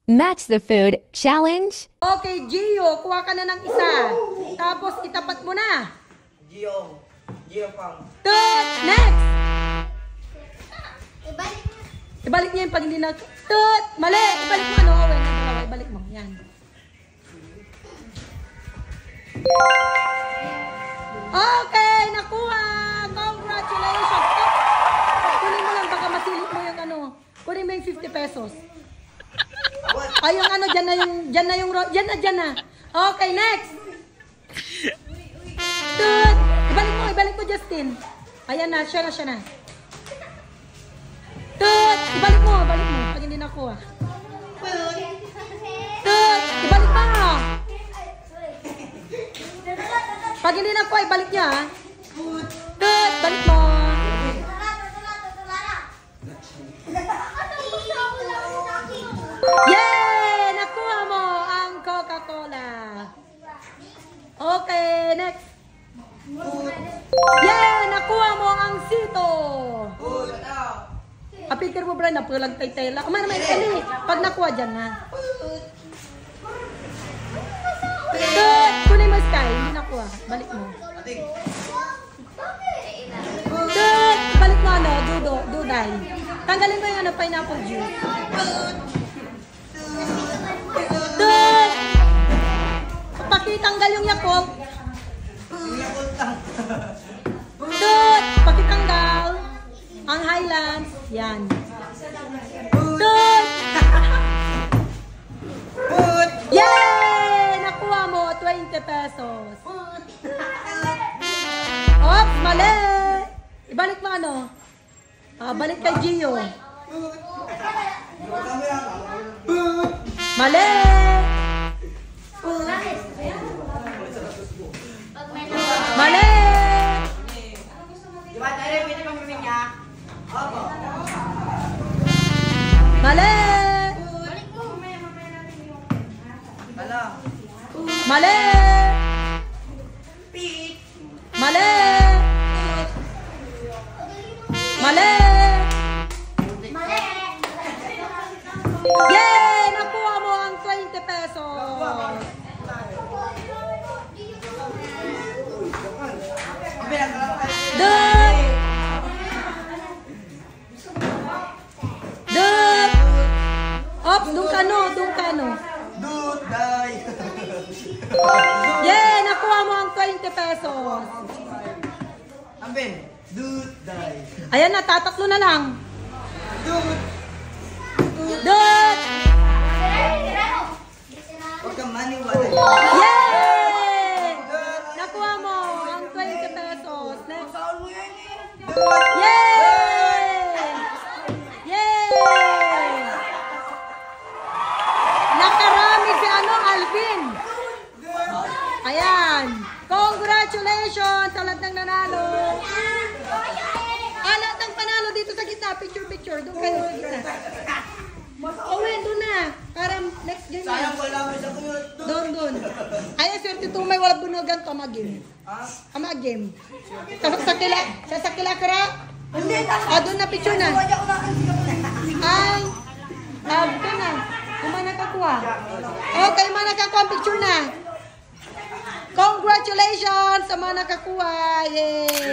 Match the food challenge. Okay, Gio, kuha ka na ng isa. Tapos itapat mo na. Gio pang. Tut! Next! Ibalik mo. Ibalik niya yung pag hindi na... Tut! Mali! Ibalik mo ano, Owen. Yung dalawa, ibalik mo. Yan. Okay, nakuha! Congratulations! Kunin mo lang, baka masilip mo yung ano. Kunin mo yung 50 pesos. Ay, yung ano, dyan na. Okay, next! Tut! Ibalik mo, Justin. Ayan na, siya na. Tut! Ibalik mo. Pag hindi nakuha. Tut! Ibalik mo. Pag hindi nakuha, ibalik niya. Tut! Balik mo. Yay! Nakuha mo ang Coca-Cola. Okay, next. Yay! Nakuha mo ang Sito. Kapikir mo, Brian, napulang tay-tayla. Naman, pag nakuha dyan, ha? Tut! Kunin mo, Sky. Hindi nakuha. Balik mo. Tut! Balik mo, ano? Duday. Tanggalin mo yung ano, pineapple juice. Tut! Pakitanggal yung Yakult. Tut! Pakitanggal ang Highlands. Yan. Tut! Yay! Nakuha mo 20 pesos. Oops, mali! Ibalik mo ano? Balik kay Gio. Mali! Mali! Mali! Mali! Mali! Mali! Yay! Nakuha mo ang 20 pesos. Dut! Dut! Ops, doon ka no. Duday. Yay! Nakuha mo ang 20 pesos. Ambin. Duday. Ayan na, tatatlo na lang. Dut. Dut! Huwag kang maniwala. Yay! Nakuha mo ang 20 pesos. Next. Yay! Yay! Nakarami si Alvin. Ayan. Congratulations sa lahat ng nanalo. Lahat ng panalo dito sa gitna. Picture. Doon kayo sa gitna. Owen, doon na. Para next game na. Sayang wala mo sa kuyot. Doon. Ay, swerte to may wala bunugan to magim. Amagim. Sa sakila kara. Doon na picture na. Ay. Doon na. Kumana nakakuha. Okay, mga nakakuha ang picture na. Congratulations sa mga nakakuha. Yay!